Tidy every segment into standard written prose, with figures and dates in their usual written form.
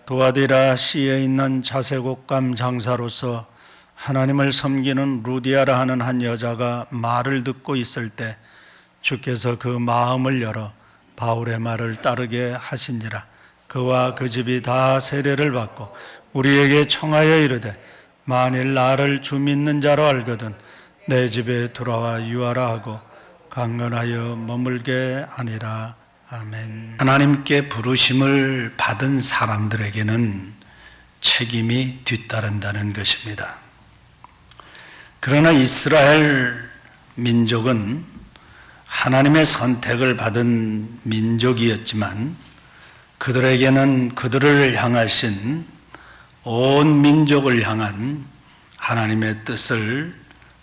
두아디라 시에 있는 자색옷감 장사로서 하나님을 섬기는 루디아라 하는 한 여자가 말을 듣고 있을 때 주께서 그 마음을 열어 바울의 말을 따르게 하신지라. 그와 그 집이 다 세례를 받고 우리에게 청하여 이르되 만일 나를 주 믿는 자로 알거든 내 집에 돌아와 유하라 하고 강건하여 머물게 하니라. 아멘. 하나님께 부르심을 받은 사람들에게는 책임이 뒤따른다는 것입니다. 그러나 이스라엘 민족은 하나님의 선택을 받은 민족이었지만 그들에게는 그들을 향하신 온 민족을 향한 하나님의 뜻을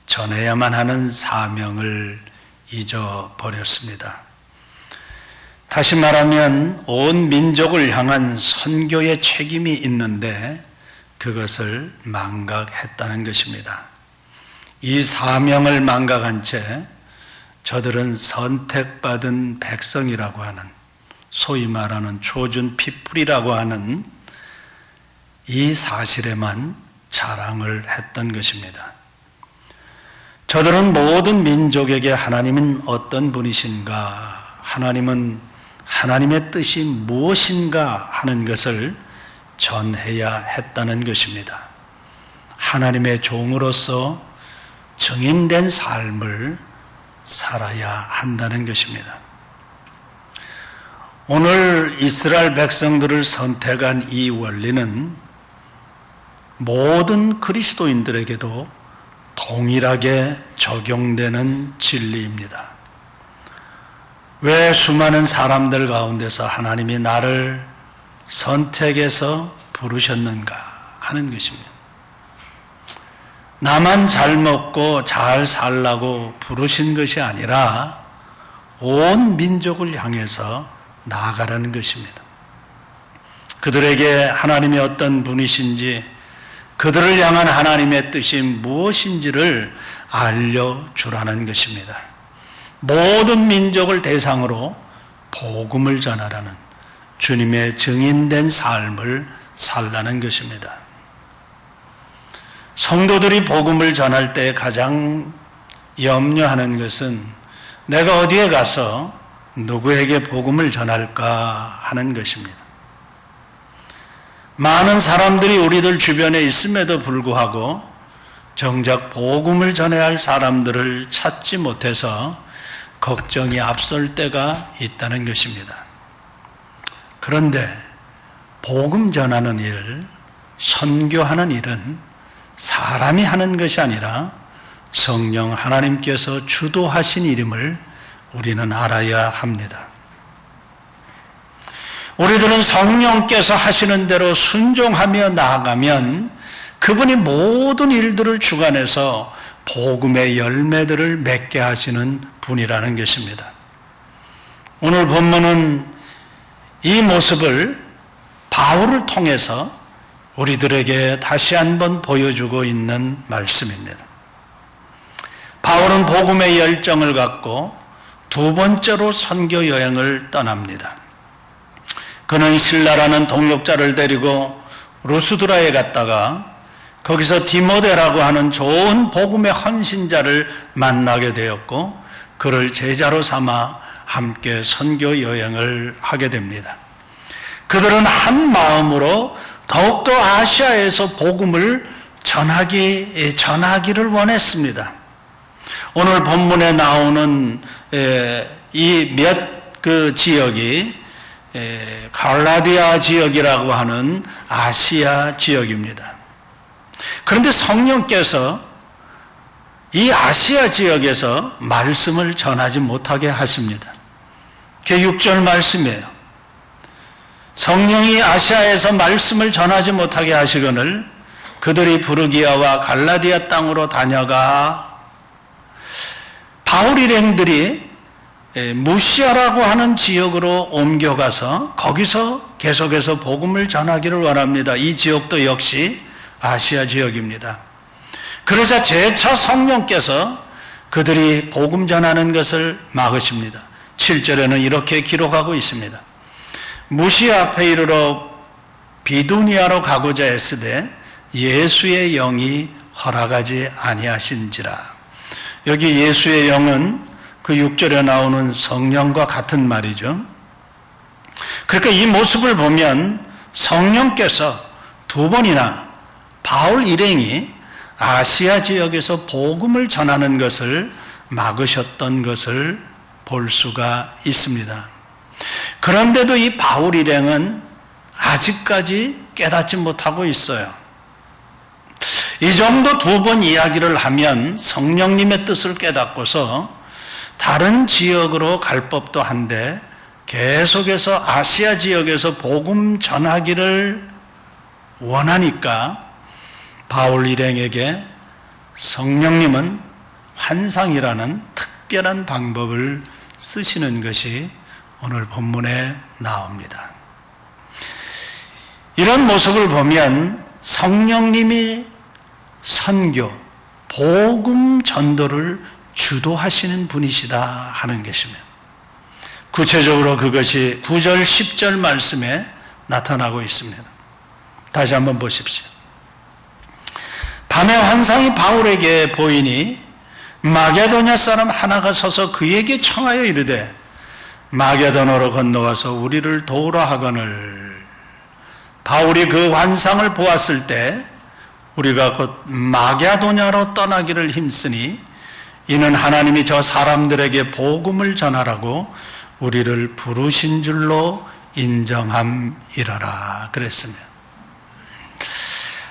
전해야만 하는 사명을 잊어버렸습니다. 다시 말하면 온 민족을 향한 선교의 책임이 있는데 그것을 망각했다는 것입니다. 이 사명을 망각한 채 저들은 선택받은 백성이라고 하는, 소위 말하는 초준 피플이라고 하는 이 사실에만 자랑을 했던 것입니다. 저들은 모든 민족에게 하나님은 어떤 분이신가, 하나님은 하나님의 뜻이 무엇인가 하는 것을 전해야 했다는 것입니다. 하나님의 종으로서 증인된 삶을 살아야 한다는 것입니다. 오늘 이스라엘 백성들을 선택한 이 원리는 모든 그리스도인들에게도 동일하게 적용되는 진리입니다. 왜 수많은 사람들 가운데서 하나님이 나를 선택해서 부르셨는가 하는 것입니다. 나만 잘 먹고 잘 살라고 부르신 것이 아니라 온 민족을 향해서 나아가라는 것입니다. 그들에게 하나님이 어떤 분이신지, 그들을 향한 하나님의 뜻이 무엇인지를 알려주라는 것입니다. 모든 민족을 대상으로 복음을 전하라는 주님의 증인된 삶을 살라는 것입니다. 성도들이 복음을 전할 때 가장 염려하는 것은 내가 어디에 가서 누구에게 복음을 전할까 하는 것입니다. 많은 사람들이 우리들 주변에 있음에도 불구하고 정작 복음을 전해야 할 사람들을 찾지 못해서 걱정이 앞설 때가 있다는 것입니다. 그런데 복음 전하는 일, 선교하는 일은 사람이 하는 것이 아니라 성령 하나님께서 주도하신 일임을 우리는 알아야 합니다. 우리들은 성령께서 하시는 대로 순종하며 나아가면 그분이 모든 일들을 주관해서 복음의 열매들을 맺게 하시는 분이라는 것입니다. 오늘 본문은 이 모습을 바울을 통해서 우리들에게 다시 한번 보여주고 있는 말씀입니다. 바울은 복음의 열정을 갖고 두 번째로 선교 여행을 떠납니다. 그는 실라라는 동역자를 데리고 루스드라에 갔다가 거기서 디모데라고 하는 좋은 복음의 헌신자를 만나게 되었고 그를 제자로 삼아 함께 선교 여행을 하게 됩니다. 그들은 한 마음으로 더욱더 아시아에서 복음을 전하기를 원했습니다. 오늘 본문에 나오는 이 몇 그 지역이 갈라디아 지역이라고 하는 아시아 지역입니다. 그런데 성령께서 이 아시아 지역에서 말씀을 전하지 못하게 하십니다. 그게 6절 말씀이에요. 성령이 아시아에서 말씀을 전하지 못하게 하시거늘 그들이 부르기아와 갈라디아 땅으로 다녀가. 바울 일행들이 무시아라고 하는 지역으로 옮겨가서 거기서 계속해서 복음을 전하기를 원합니다. 이 지역도 역시 아시아 지역입니다. 그러자 재차 성령께서 그들이 복음 전하는 것을 막으십니다. 7절에는 이렇게 기록하고 있습니다. 무시아 앞에 이르러 비두니아로 가고자 했으되 예수의 영이 허락하지 아니하신지라. 여기 예수의 영은 그 6절에 나오는 성령과 같은 말이죠. 그러니까 이 모습을 보면 성령께서 두 번이나 바울 일행이 아시아 지역에서 복음을 전하는 것을 막으셨던 것을 볼 수가 있습니다. 그런데도 이 바울 일행은 아직까지 깨닫지 못하고 있어요. 이 정도 두 번 이야기를 하면 성령님의 뜻을 깨닫고서 다른 지역으로 갈 법도 한데 계속해서 아시아 지역에서 복음 전하기를 원하니까 바울 일행에게 성령님은 환상이라는 특별한 방법을 쓰시는 것이 오늘 본문에 나옵니다. 이런 모습을 보면 성령님이 선교, 복음 전도를 주도하시는 분이시다 하는 것입니다. 구체적으로 그것이 9절, 10절 말씀에 나타나고 있습니다. 다시 한번 보십시오. 밤에 환상이 바울에게 보이니 마게도냐 사람 하나가 서서 그에게 청하여 이르되 마게도나로 건너와서 우리를 도우라 하거늘. 바울이 그 환상을 보았을 때 우리가 곧 마게도냐로 떠나기를 힘쓰니 이는 하나님이 저 사람들에게 복음을 전하라고 우리를 부르신 줄로 인정함이라라 그랬으며,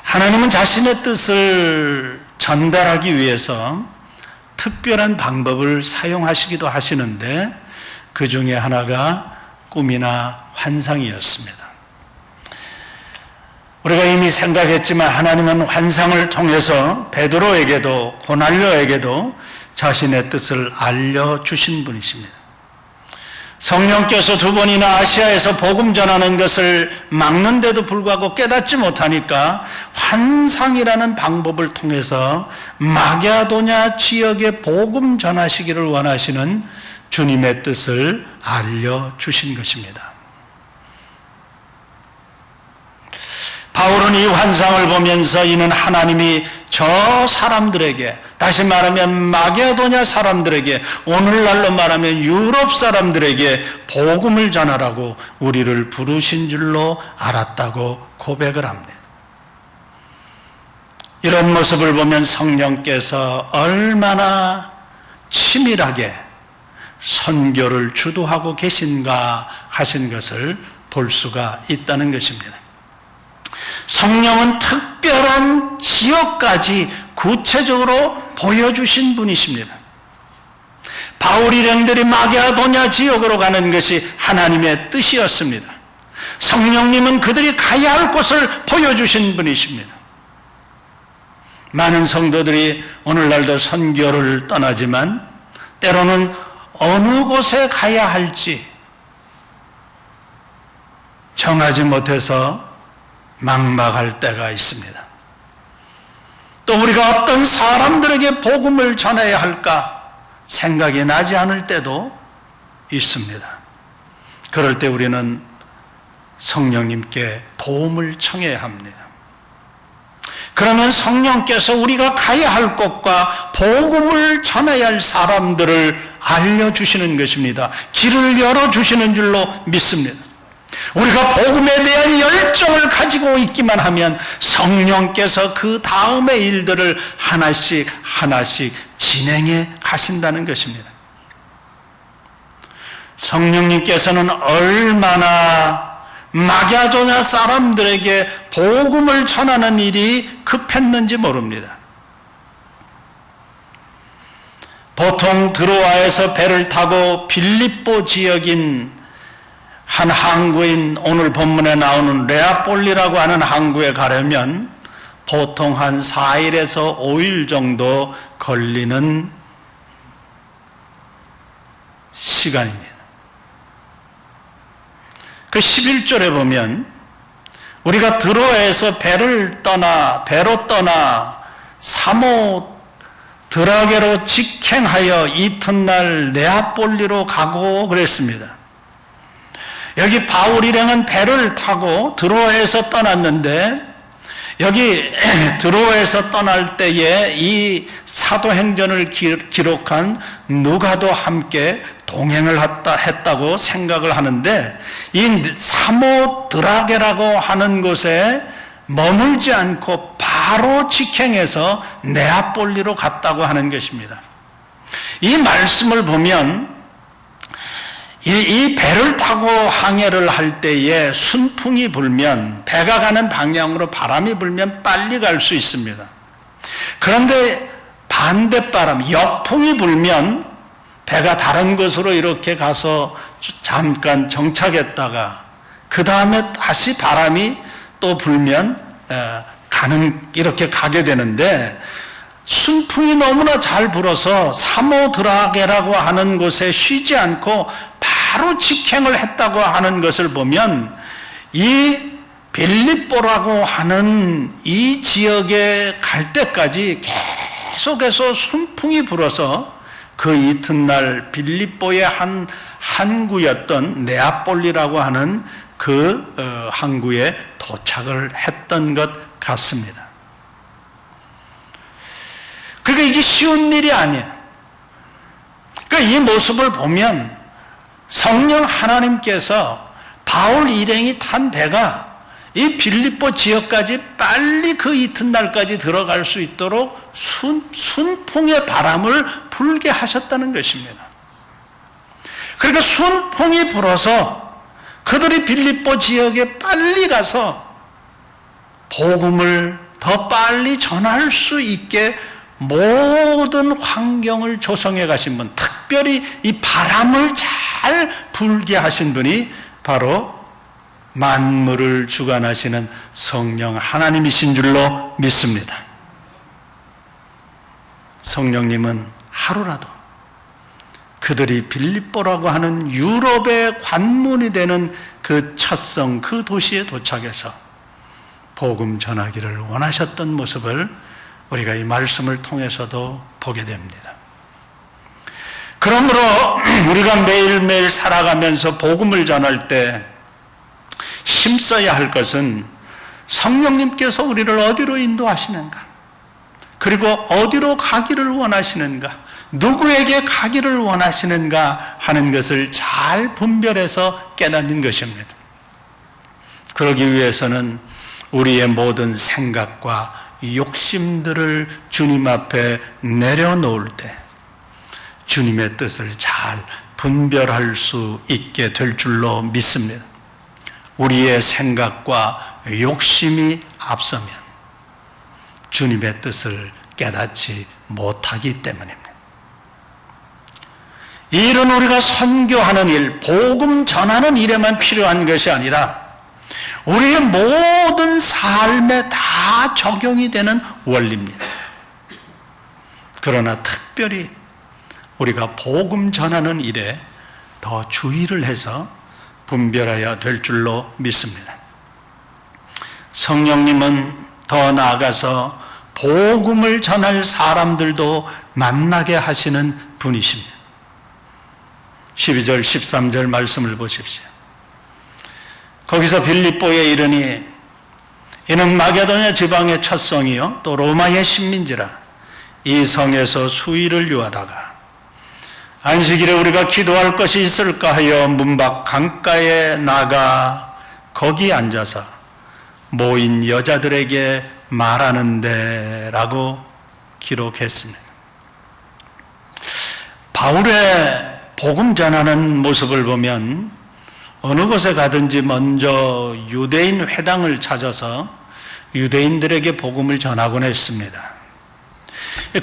하나님은 자신의 뜻을 전달하기 위해서 특별한 방법을 사용하시기도 하시는데 그 중에 하나가 꿈이나 환상이었습니다. 우리가 이미 생각했지만 하나님은 환상을 통해서 베드로에게도 고넬료에게도 자신의 뜻을 알려주신 분이십니다. 성령께서 두 번이나 아시아에서 복음 전하는 것을 막는데도 불구하고 깨닫지 못하니까 환상이라는 방법을 통해서 마게도냐 지역에 복음 전하시기를 원하시는 주님의 뜻을 알려주신 것입니다. 바울은 이 환상을 보면서 이는 하나님이 저 사람들에게, 다시 말하면 마게도냐 사람들에게, 오늘날로 말하면 유럽 사람들에게 복음을 전하라고 우리를 부르신 줄로 알았다고 고백을 합니다. 이런 모습을 보면 성령께서 얼마나 치밀하게 선교를 주도하고 계신가 하신 것을 볼 수가 있다는 것입니다. 성령은 특별한 지역까지 구체적으로 보여주신 분이십니다. 바울 일행들이 마게도냐 지역으로 가는 것이 하나님의 뜻이었습니다. 성령님은 그들이 가야 할 곳을 보여주신 분이십니다. 많은 성도들이 오늘날도 선교를 떠나지만 때로는 어느 곳에 가야 할지 정하지 못해서 막막할 때가 있습니다. 또 우리가 어떤 사람들에게 복음을 전해야 할까 생각이 나지 않을 때도 있습니다. 그럴 때 우리는 성령님께 도움을 청해야 합니다. 그러면 성령께서 우리가 가야 할 곳과 복음을 전해야 할 사람들을 알려주시는 것입니다. 길을 열어주시는 줄로 믿습니다. 우리가 복음에 대한 열정을 가지고 있기만 하면 성령께서 그 다음의 일들을 하나씩 하나씩 진행해 가신다는 것입니다. 성령님께서는 얼마나 마게도냐 사람들에게 복음을 전하는 일이 급했는지 모릅니다. 보통 드로아에서 배를 타고 빌립보 지역인 한 항구인 오늘 본문에 나오는 레아폴리라고 하는 항구에 가려면 보통 한 4일에서 5일 정도 걸리는 시간입니다. 그 11절에 보면 우리가 드로아에서 배로 떠나 사모 드라게로 직행하여 이튿날 네아폴리로 가고 그랬습니다. 여기 바울 일행은 배를 타고 드로아에서 떠났는데 여기 드로아에서 떠날 때에 이 사도행전을 기록한 누가도 함께 동행을 했다고 생각을 하는데 이 사모드라게라고 하는 곳에 머물지 않고 바로 직행해서 네아폴리로 갔다고 하는 것입니다. 이 말씀을 보면 이 배를 타고 항해를 할 때에 순풍이 불면 배가 가는 방향으로 바람이 불면 빨리 갈 수 있습니다. 그런데 반대바람, 역풍이 불면 배가 다른 곳으로 이렇게 가서 잠깐 정착했다가 그 다음에 다시 바람이 또 불면 이렇게 가게 되는데 순풍이 너무나 잘 불어서 사모드라게라고 하는 곳에 쉬지 않고 바로 직행을 했다고 하는 것을 보면 이 빌립보라고 하는 이 지역에 갈 때까지 계속해서 순풍이 불어서 그 이튿날 빌립보의 한 항구였던 네아폴리라고 하는 그 항구에 도착을 했던 것 같습니다. 그러니까 이게 쉬운 일이 아니에요. 그러니까 이 모습을 보면 성령 하나님께서 바울 일행이 탄 배가 이 빌립보 지역까지 빨리 그 이튿날까지 들어갈 수 있도록 순풍의 바람을 불게 하셨다는 것입니다. 그러니까 순풍이 불어서 그들이 빌립보 지역에 빨리 가서 복음을 더 빨리 전할 수 있게 모든 환경을 조성해 가신 분, 특별히 이 바람을 잘 불게 하신 분이 바로 만물을 주관하시는 성령 하나님이신 줄로 믿습니다. 성령님은 하루라도 그들이 빌립보라고 하는 유럽의 관문이 되는 그 찻성, 그 도시에 도착해서 복음 전하기를 원하셨던 모습을 우리가 이 말씀을 통해서도 보게 됩니다. 그러므로 우리가 매일매일 살아가면서 복음을 전할 때 힘써야 할 것은 성령님께서 우리를 어디로 인도하시는가, 그리고 어디로 가기를 원하시는가, 누구에게 가기를 원하시는가 하는 것을 잘 분별해서 깨닫는 것입니다. 그러기 위해서는 우리의 모든 생각과 욕심들을 주님 앞에 내려놓을 때 주님의 뜻을 잘 분별할 수 있게 될 줄로 믿습니다. 우리의 생각과 욕심이 앞서면 주님의 뜻을 깨닫지 못하기 때문입니다. 이 일은 우리가 선교하는 일, 복음 전하는 일에만 필요한 것이 아니라 우리의 모든 삶에 다 적용이 되는 원리입니다. 그러나 특별히 우리가 복음 전하는 일에 더 주의를 해서 분별해야 될 줄로 믿습니다. 성령님은 더 나아가서 복음을 전할 사람들도 만나게 하시는 분이십니다. 12절, 13절 말씀을 보십시오. 거기서 빌립보에 이르니 이는 마게도냐 지방의 첫 성이요 또 로마의 식민지라 이 성에서 수일을 유하다가 안식일에 우리가 기도할 것이 있을까 하여 문밖 강가에 나가 거기 앉아서 모인 여자들에게 말하는데 라고 기록했습니다. 바울의 복음 전하는 모습을 보면 어느 곳에 가든지 먼저 유대인 회당을 찾아서 유대인들에게 복음을 전하곤 했습니다.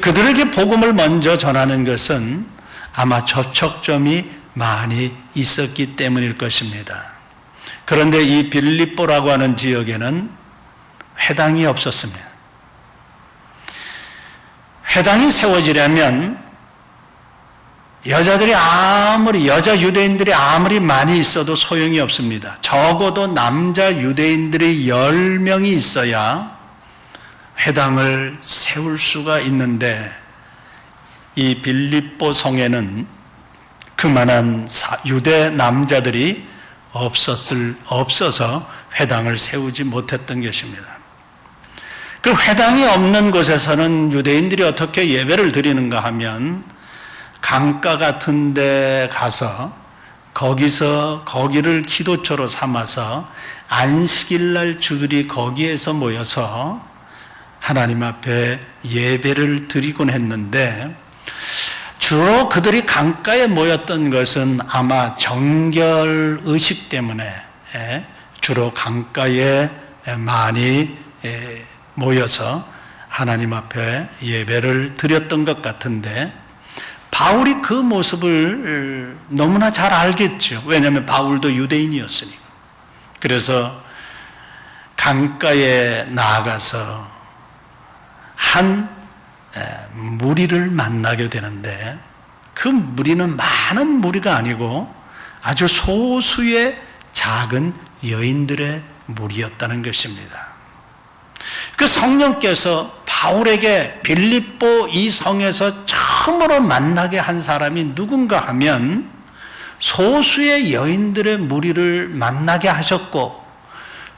그들에게 복음을 먼저 전하는 것은 아마 접촉점이 많이 있었기 때문일 것입니다. 그런데 이 빌립보라고 하는 지역에는 회당이 없었습니다. 회당이 세워지려면 여자 유대인들이 아무리 많이 있어도 소용이 없습니다. 적어도 남자 유대인들이 10명이 있어야 회당을 세울 수가 있는데 이 빌립보 성에는 그만한 유대 남자들이 없어서 회당을 세우지 못했던 것입니다. 그 회당이 없는 곳에서는 유대인들이 어떻게 예배를 드리는가 하면 강가 같은 데 가서 거기를 기도처로 삼아서 안식일 날 주들이 거기에서 모여서 하나님 앞에 예배를 드리곤 했는데, 주로 그들이 강가에 모였던 것은 아마 정결 의식 때문에 주로 강가에 많이 모여서 하나님 앞에 예배를 드렸던 것 같은데, 바울이 그 모습을 너무나 잘 알겠죠. 왜냐하면 바울도 유대인이었으니까. 그래서 강가에 나아가서 한 무리를 만나게 되는데, 그 무리는 많은 무리가 아니고 아주 소수의 작은 여인들의 무리였다는 것입니다. 그 성령께서 바울에게 빌립보 이 성에서 처음으로 만나게 한 사람이 누군가 하면 소수의 여인들의 무리를 만나게 하셨고,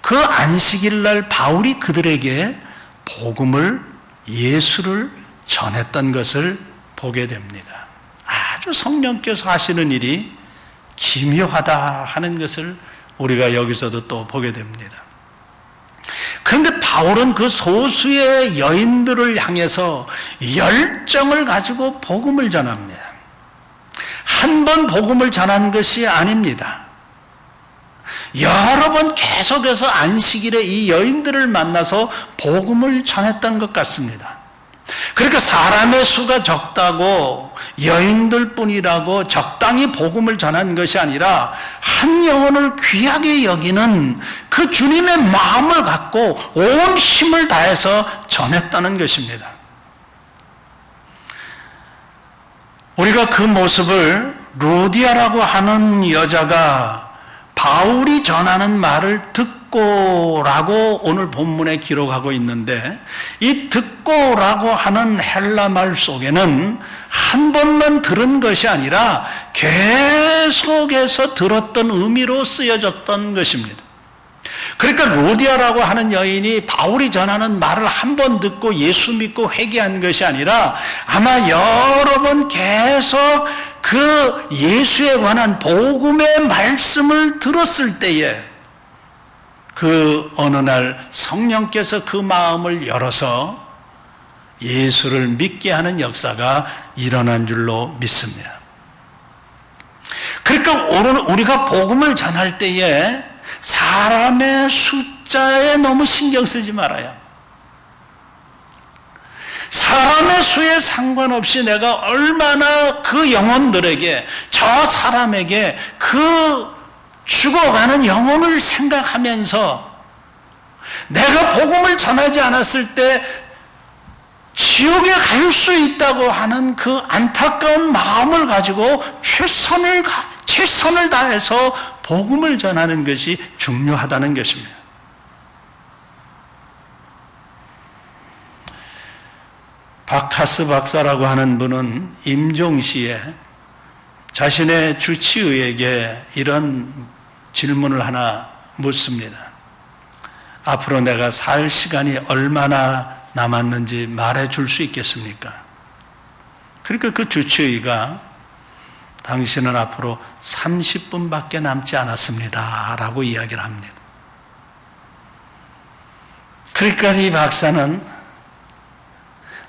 그 안식일 날 바울이 그들에게 복음을, 예수를 전했던 것을 보게 됩니다. 아주 성령께서 하시는 일이 기묘하다 하는 것을 우리가 여기서도 또 보게 됩니다. 그런데 바울은 그 소수의 여인들을 향해서 열정을 가지고 복음을 전합니다. 한 번 복음을 전한 것이 아닙니다. 여러 번 계속해서 안식일에 이 여인들을 만나서 복음을 전했던 것 같습니다. 그러니까 사람의 수가 적다고 여인들 뿐이라고 적당히 복음을 전한 것이 아니라 한 영혼을 귀하게 여기는 그 주님의 마음을 갖고 온 힘을 다해서 전했다는 것입니다. 우리가 그 모습을 루디아라고 하는 여자가 바울이 전하는 말을 듣고라고 오늘 본문에 기록하고 있는데, 이 듣고라고 하는 헬라 말 속에는 한 번만 들은 것이 아니라 계속해서 들었던 의미로 쓰여졌던 것입니다. 그러니까 루디아라고 하는 여인이 바울이 전하는 말을 한 번 듣고 예수 믿고 회개한 것이 아니라 아마 여러 번 계속 그 예수에 관한 복음의 말씀을 들었을 때에 그 어느 날 성령께서 그 마음을 열어서 예수를 믿게 하는 역사가 일어난 줄로 믿습니다. 그러니까 우리가 복음을 전할 때에 사람의 숫자에 너무 신경 쓰지 말아요. 사람의 수에 상관없이 내가 얼마나 그 영혼들에게, 저 사람에게 그 죽어가는 영혼을 생각하면서 내가 복음을 전하지 않았을 때 지옥에 갈 수 있다고 하는 그 안타까운 마음을 가지고 최선을 다해서 복음을 전하는 것이 중요하다는 것입니다. 바카스 박사라고 하는 분은 임종시에 자신의 주치의에게 이런 질문을 하나 묻습니다. 앞으로 내가 살 시간이 얼마나 남았는지 말해 줄 수 있겠습니까? 그러니까 그 주치의가 당신은 앞으로 30분밖에 남지 않았습니다 라고 이야기를 합니다. 그러니까 이 박사는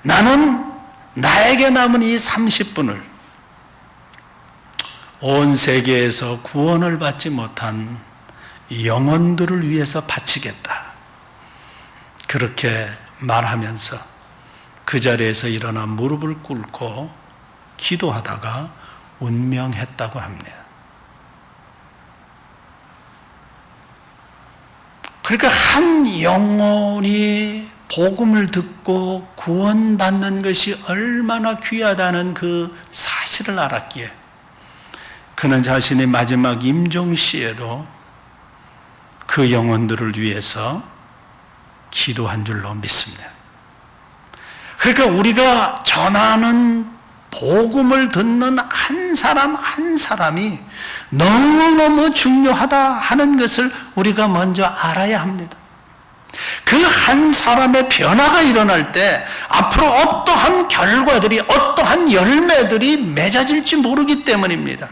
나는 나에게 남은 이 30분을 온 세계에서 구원을 받지 못한 영혼들을 위해서 바치겠다, 그렇게 말하면서 그 자리에서 일어나 무릎을 꿇고 기도하다가 운명했다고 합니다. 그러니까 한 영혼이 복음을 듣고 구원받는 것이 얼마나 귀하다는 그 사실을 알았기에 그는 자신의 마지막 임종시에도 그 영혼들을 위해서 기도한 줄로 믿습니다. 그러니까 우리가 전하는 복음을 듣는 한 사람 한 사람이 너무너무 중요하다 하는 것을 우리가 먼저 알아야 합니다. 그 한 사람의 변화가 일어날 때 앞으로 어떠한 결과들이, 어떠한 열매들이 맺어질지 모르기 때문입니다.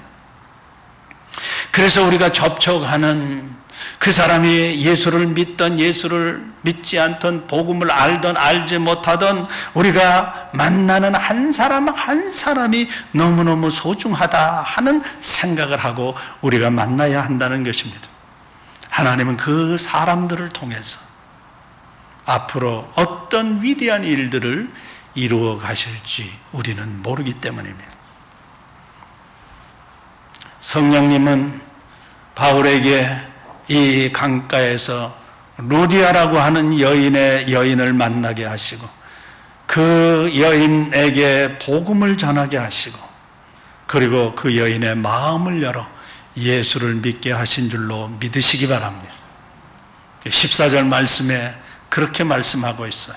그래서 우리가 접촉하는 그 사람이 예수를 믿던, 예수를 믿지 않던, 복음을 알던 알지 못하던 우리가 만나는 한 사람 한 사람이 너무너무 소중하다 하는 생각을 하고 우리가 만나야 한다는 것입니다. 하나님은 그 사람들을 통해서 앞으로 어떤 위대한 일들을 이루어 가실지 우리는 모르기 때문입니다. 성령님은 바울에게 이 강가에서 루디아라고 하는 여인을 만나게 하시고 그 여인에게 복음을 전하게 하시고 그리고 그 여인의 마음을 열어 예수를 믿게 하신 줄로 믿으시기 바랍니다. 14절 말씀에 그렇게 말씀하고 있어요.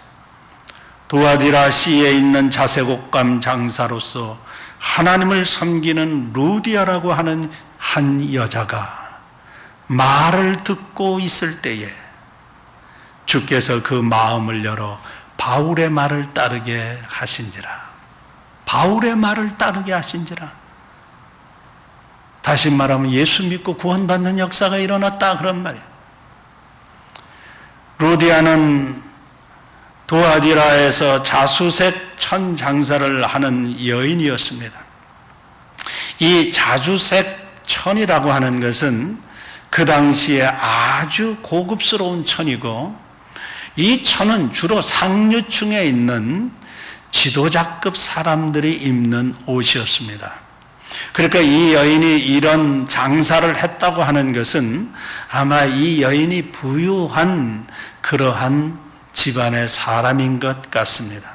두아디라 시에 있는 자색옷감 장사로서 하나님을 섬기는 루디아라고 하는 한 여자가 말을 듣고 있을 때에 주께서 그 마음을 열어 바울의 말을 따르게 하신지라. 바울의 말을 따르게 하신지라. 다시 말하면 예수 믿고 구원받는 역사가 일어났다 그런 말이에요. 루디아는 두아디라에서 자수색 천 장사를 하는 여인이었습니다. 이 자주색 천이라고 하는 것은 그 당시에 아주 고급스러운 천이고 이 천은 주로 상류층에 있는 지도자급 사람들이 입는 옷이었습니다. 그러니까 이 여인이 이런 장사를 했다고 하는 것은 아마 이 여인이 부유한 그러한 집안의 사람인 것 같습니다.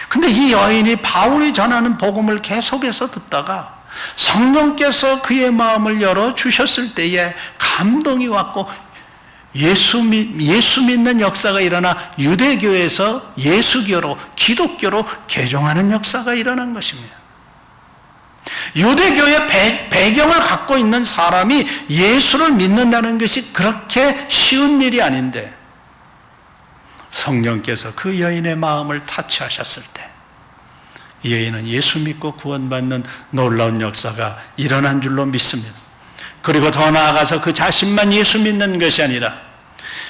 근데 이 여인이 바울이 전하는 복음을 계속해서 듣다가 성령께서 그의 마음을 열어 주셨을 때에 감동이 왔고 예수 믿는 역사가 일어나 유대교에서 예수교로, 기독교로 개종하는 역사가 일어난 것입니다. 유대교의 배경을 갖고 있는 사람이 예수를 믿는다는 것이 그렇게 쉬운 일이 아닌데 성령께서 그 여인의 마음을 타치하셨을 때 이 여인은 예수 믿고 구원받는 놀라운 역사가 일어난 줄로 믿습니다. 그리고 더 나아가서 그 자신만 예수 믿는 것이 아니라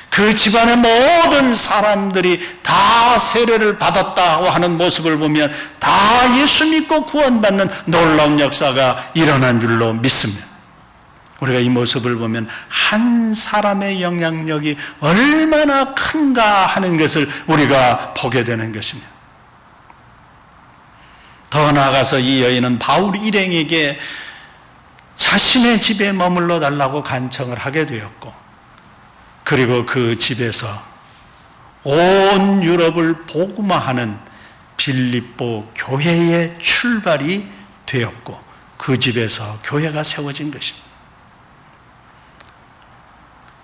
그 집안의 모든 사람들이 다 세례를 받았다고 하는 모습을 보면 다 예수 믿고 구원받는 놀라운 역사가 일어난 줄로 믿습니다. 우리가 이 모습을 보면 한 사람의 영향력이 얼마나 큰가 하는 것을 우리가 보게 되는 것입니다. 더 나아가서 이 여인은 바울 일행에게 자신의 집에 머물러 달라고 간청을 하게 되었고 그리고 그 집에서 온 유럽을 복음화하는 빌립보 교회의 출발이 되었고 그 집에서 교회가 세워진 것입니다.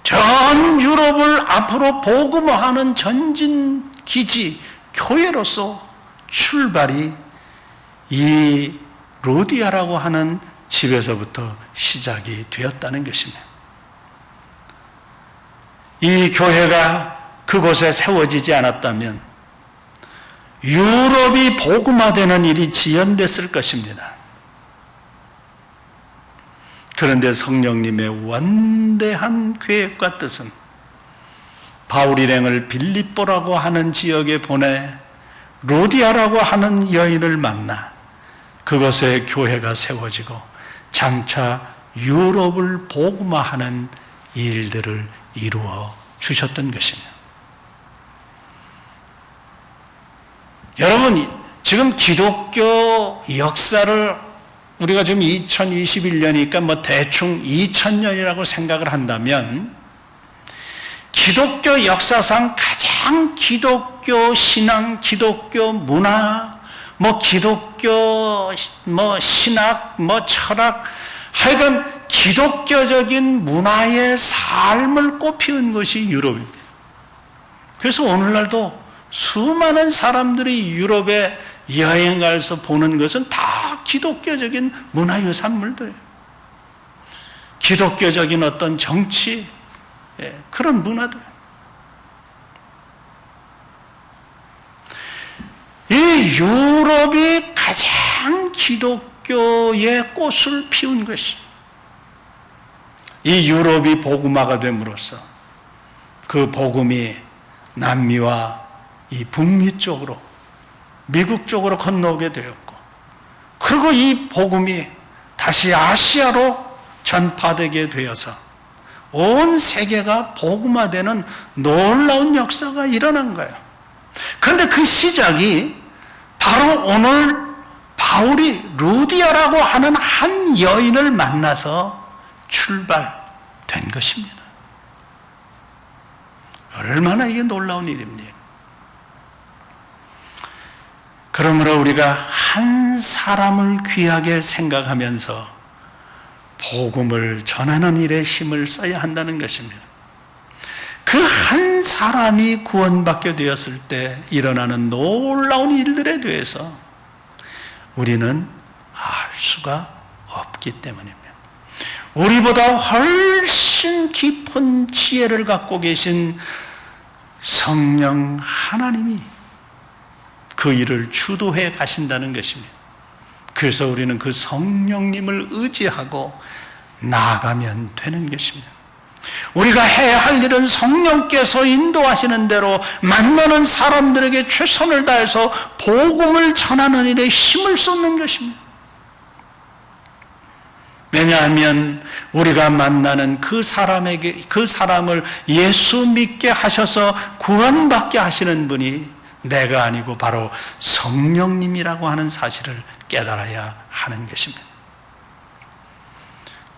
전 유럽을 앞으로 복음화하는 전진 기지 교회로서 출발이 이 루디아라고 하는 집에서부터 시작이 되었다는 것입니다. 이 교회가 그곳에 세워지지 않았다면 유럽이 복음화되는 일이 지연됐을 것입니다. 그런데 성령님의 원대한 계획과 뜻은 바울 일행을 빌립보라고 하는 지역에 보내 루디아라고 하는 여인을 만나 그곳에 교회가 세워지고 장차 유럽을 복음화하는 일들을 이루어 주셨던 것입니다. 여러분, 지금 기독교 역사를 우리가 지금 2021년이니까 뭐 대충 2000년이라고 생각을 한다면 기독교 역사상 가장 기독교 신앙, 기독교 문화, 뭐 기독교 뭐 신학, 뭐 철학, 하여간 기독교적인 문화의 삶을 꽃피운 것이 유럽입니다. 그래서 오늘날도 수많은 사람들이 유럽에 여행 가서 보는 것은 다 기독교적인 문화유산물들이에요. 기독교적인 어떤 정치, 그런 문화들. 이 유럽이 가장 기독교의 꽃을 피운 것이, 이 유럽이 복음화가 됨으로써 그 복음이 남미와 이 북미 쪽으로, 미국 쪽으로 건너오게 되었고, 그리고 이 복음이 다시 아시아로 전파되게 되어서 온 세계가 복음화되는 놀라운 역사가 일어난 거예요. 그런데 그 시작이 바로 오늘 바울이 루디아라고 하는 한 여인을 만나서 출발된 것입니다. 얼마나 이게 놀라운 일입니까? 그러므로 우리가 한 사람을 귀하게 생각하면서 복음을 전하는 일에 힘을 써야 한다는 것입니다. 그 한 사람이 구원받게 되었을 때 일어나는 놀라운 일들에 대해서 우리는 알 수가 없기 때문입니다. 우리보다 훨씬 깊은 지혜를 갖고 계신 성령 하나님이 그 일을 주도해 가신다는 것입니다. 그래서 우리는 그 성령님을 의지하고 나아가면 되는 것입니다. 우리가 해야 할 일은 성령께서 인도하시는 대로 만나는 사람들에게 최선을 다해서 복음을 전하는 일에 힘을 쏟는 것입니다. 왜냐하면 우리가 만나는 그 사람을 예수 믿게 하셔서 구원받게 하시는 분이 내가 아니고 바로 성령님이라고 하는 사실을 깨달아야 하는 것입니다.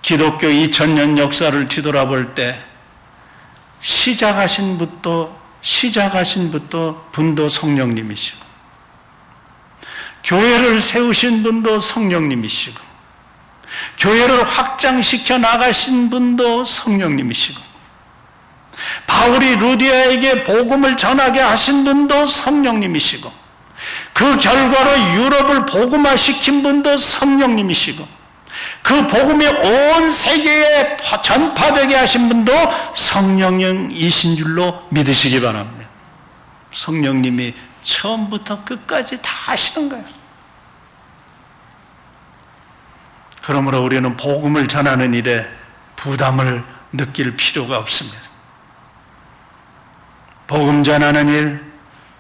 기독교 2000년 역사를 뒤돌아볼 때 시작하신 분도 성령님이시고, 교회를 세우신 분도 성령님이시고, 교회를 확장시켜 나가신 분도 성령님이시고, 바울이 루디아에게 복음을 전하게 하신 분도 성령님이시고, 그 결과로 유럽을 복음화시킨 분도 성령님이시고, 그 복음이 온 세계에 전파되게 하신 분도 성령님이신 줄로 믿으시기 바랍니다. 성령님이 처음부터 끝까지 다 하시는 거예요. 그러므로 우리는 복음을 전하는 일에 부담을 느낄 필요가 없습니다. 복음 전하는 일,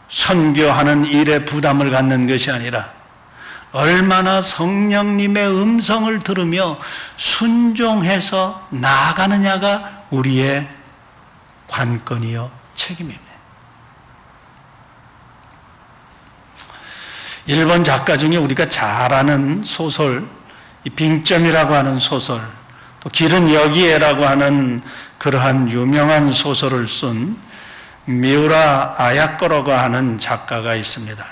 선교하는 일에 부담을 갖는 것이 아니라 얼마나 성령님의 음성을 들으며 순종해서 나아가느냐가 우리의 관건이요 책임입니다. 일본 작가 중에 우리가 잘 아는 소설, 빙점이라고 하는 소설, 또 길은 여기에라고 하는 그러한 유명한 소설을 쓴 미우라 아야코라고 하는 작가가 있습니다.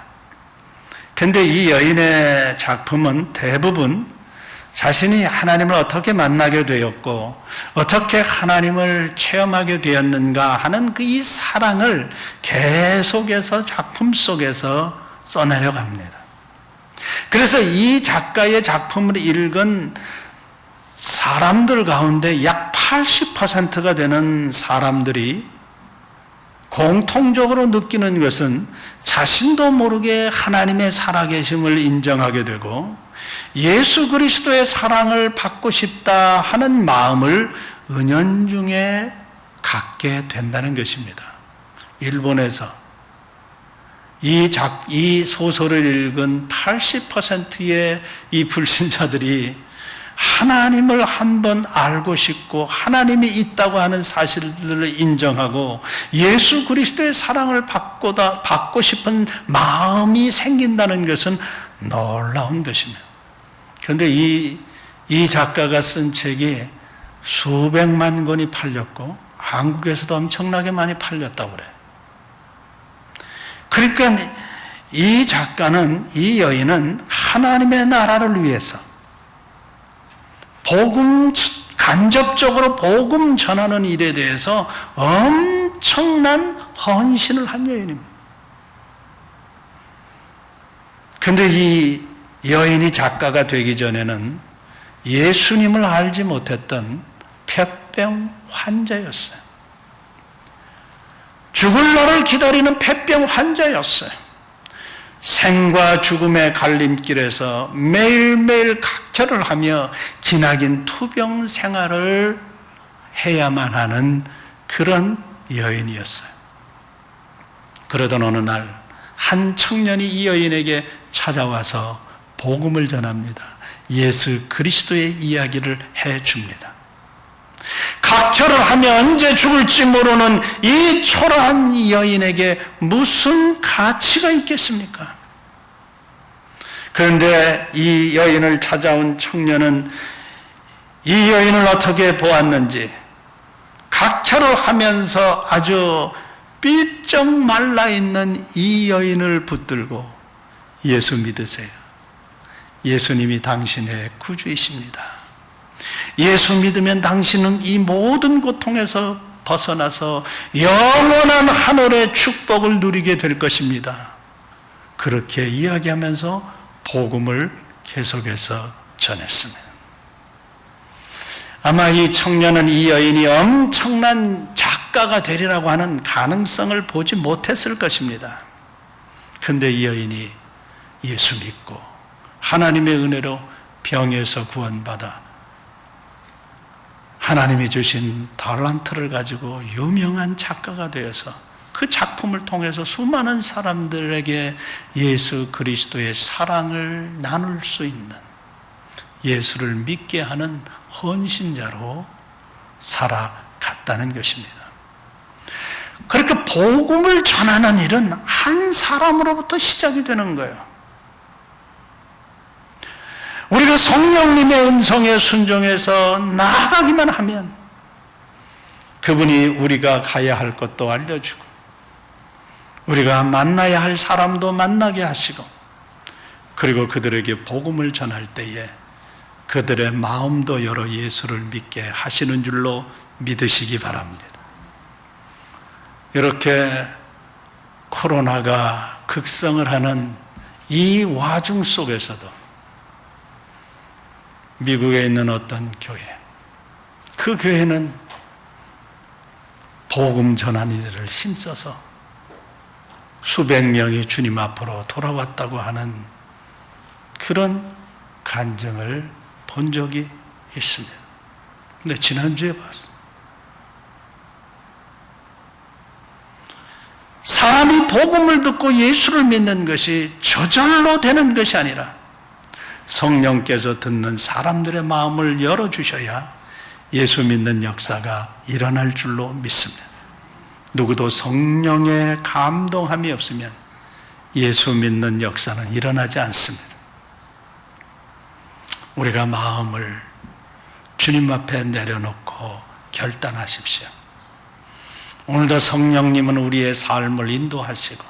그런데 이 여인의 작품은 대부분 자신이 하나님을 어떻게 만나게 되었고 어떻게 하나님을 체험하게 되었는가 하는 그 이 사랑을 계속해서 작품 속에서 써내려갑니다. 그래서 이 작가의 작품을 읽은 사람들 가운데 약 80%가 되는 사람들이 공통적으로 느끼는 것은 자신도 모르게 하나님의 살아계심을 인정하게 되고 예수 그리스도의 사랑을 받고 싶다 하는 마음을 은연중에 갖게 된다는 것입니다. 일본에서 이 소설을 읽은 80%의 이 불신자들이 하나님을 한번 알고 싶고 하나님이 있다고 하는 사실들을 인정하고 예수 그리스도의 사랑을 받고 싶은 마음이 생긴다는 것은 놀라운 것입니다. 그런데 이 작가가 쓴 책이 수백만 권이 팔렸고 한국에서도 엄청나게 많이 팔렸다고 그래요. 그러니까 이 작가는, 이 여인은 하나님의 나라를 위해서 간접적으로 복음 전하는 일에 대해서 엄청난 헌신을 한 여인입니다. 근데 이 여인이 작가가 되기 전에는 예수님을 알지 못했던 폐병 환자였어요. 죽을 날을 기다리는 폐병 환자였어요. 생과 죽음의 갈림길에서 매일매일 각혈을 하며 기나긴 투병 생활을 해야만 하는 그런 여인이었어요. 그러던 어느 날 한 청년이 이 여인에게 찾아와서 복음을 전합니다. 예수 그리스도의 이야기를 해줍니다. 각혈을 하며 언제 죽을지 모르는 이 초라한 여인에게 무슨 가치가 있겠습니까? 그런데 이 여인을 찾아온 청년은 이 여인을 어떻게 보았는지 각혈을 하면서 아주 삐쩍 말라있는 이 여인을 붙들고 예수 믿으세요. 예수님이 당신의 구주이십니다. 예수 믿으면 당신은 이 모든 고통에서 벗어나서 영원한 하늘의 축복을 누리게 될 것입니다. 그렇게 이야기하면서 복음을 계속해서 전했습니다. 아마 이 청년은 이 여인이 엄청난 작가가 되리라고 하는 가능성을 보지 못했을 것입니다. 그런데 이 여인이 예수 믿고 하나님의 은혜로 병에서 구원받아 하나님이 주신 달란트를 가지고 유명한 작가가 되어서 그 작품을 통해서 수많은 사람들에게 예수 그리스도의 사랑을 나눌 수 있는, 예수를 믿게 하는 헌신자로 살아갔다는 것입니다. 그렇게 복음을 전하는 일은 한 사람으로부터 시작이 되는 거예요. 우리가 성령님의 음성에 순종해서 나아가기만 하면 그분이 우리가 가야 할 것도 알려주고 우리가 만나야 할 사람도 만나게 하시고 그리고 그들에게 복음을 전할 때에 그들의 마음도 열어 예수를 믿게 하시는 줄로 믿으시기 바랍니다. 이렇게 코로나가 극성을 하는 이 와중 속에서도 미국에 있는 어떤 교회, 그 교회는 복음 전한 일을 힘써서 수백 명이 주님 앞으로 돌아왔다고 하는 그런 간증을 본 적이 있습니다. 근데 지난주에 봤어요. 사람이 복음을 듣고 예수를 믿는 것이 저절로 되는 것이 아니라 성령께서 듣는 사람들의 마음을 열어주셔야 예수 믿는 역사가 일어날 줄로 믿습니다. 누구도 성령의 감동함이 없으면 예수 믿는 역사는 일어나지 않습니다. 우리가 마음을 주님 앞에 내려놓고 결단하십시오. 오늘도 성령님은 우리의 삶을 인도하시고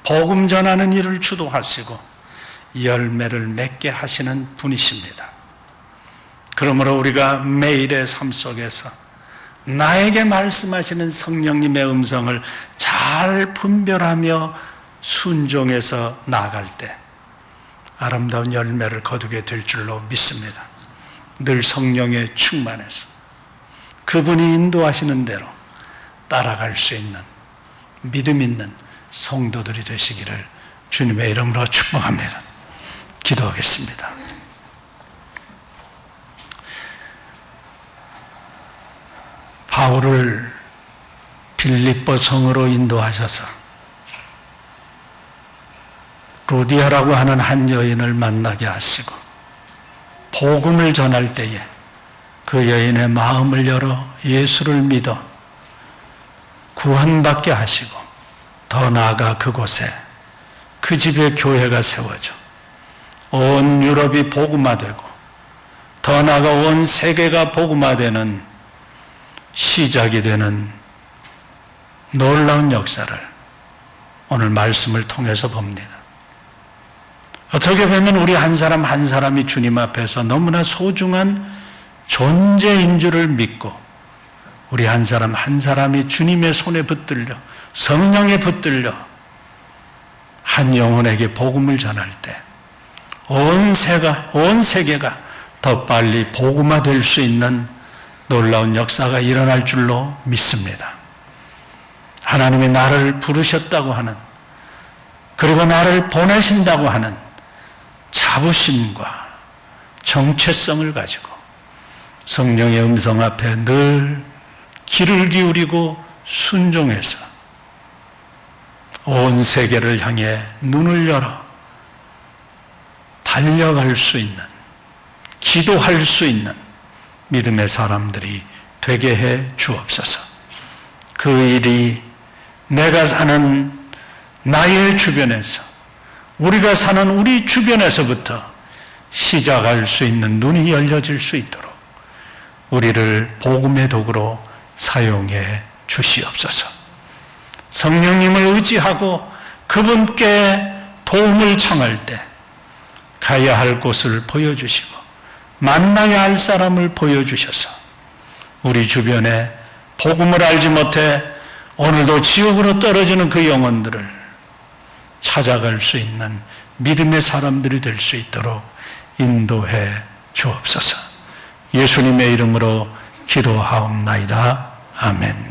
복음 전하는 일을 주도하시고 열매를 맺게 하시는 분이십니다. 그러므로 우리가 매일의 삶 속에서 나에게 말씀하시는 성령님의 음성을 잘 분별하며 순종해서 나아갈 때 아름다운 열매를 거두게 될 줄로 믿습니다. 늘 성령에 충만해서 그분이 인도하시는 대로 따라갈 수 있는 믿음 있는 성도들이 되시기를 주님의 이름으로 축복합니다. 기도하겠습니다. 바울을 빌립보 성으로 인도하셔서 루디아라고 하는 한 여인을 만나게 하시고 복음을 전할 때에 그 여인의 마음을 열어 예수를 믿어 구원받게 하시고 더 나아가 그곳에 그 집에 교회가 세워져 온 유럽이 복음화되고 더 나아가 온 세계가 복음화되는 시작이 되는 놀라운 역사를 오늘 말씀을 통해서 봅니다. 어떻게 보면 우리 한 사람 한 사람이 주님 앞에서 너무나 소중한 존재인 줄을 믿고 우리 한 사람 한 사람이 주님의 손에 붙들려 성령에 붙들려 한 영혼에게 복음을 전할 때 온 세계가 더 빨리 복음화될 수 있는 놀라운 역사가 일어날 줄로 믿습니다. 하나님이 나를 부르셨다고 하는, 그리고 나를 보내신다고 하는 자부심과 정체성을 가지고 성령의 음성 앞에 늘 귀를 기울이고 순종해서 온 세계를 향해 눈을 열어 달려갈 수 있는, 기도할 수 있는 믿음의 사람들이 되게 해 주옵소서. 그 일이 내가 사는 나의 주변에서, 우리가 사는 우리 주변에서부터 시작할 수 있는 눈이 열려질 수 있도록 우리를 복음의 도구로 사용해 주시옵소서. 성령님을 의지하고 그분께 도움을 청할 때 가야 할 곳을 보여주시고 만나야 할 사람을 보여주셔서 우리 주변에 복음을 알지 못해 오늘도 지옥으로 떨어지는 그 영혼들을 찾아갈 수 있는 믿음의 사람들이 될 수 있도록 인도해 주옵소서. 예수님의 이름으로 기도하옵나이다. 아멘.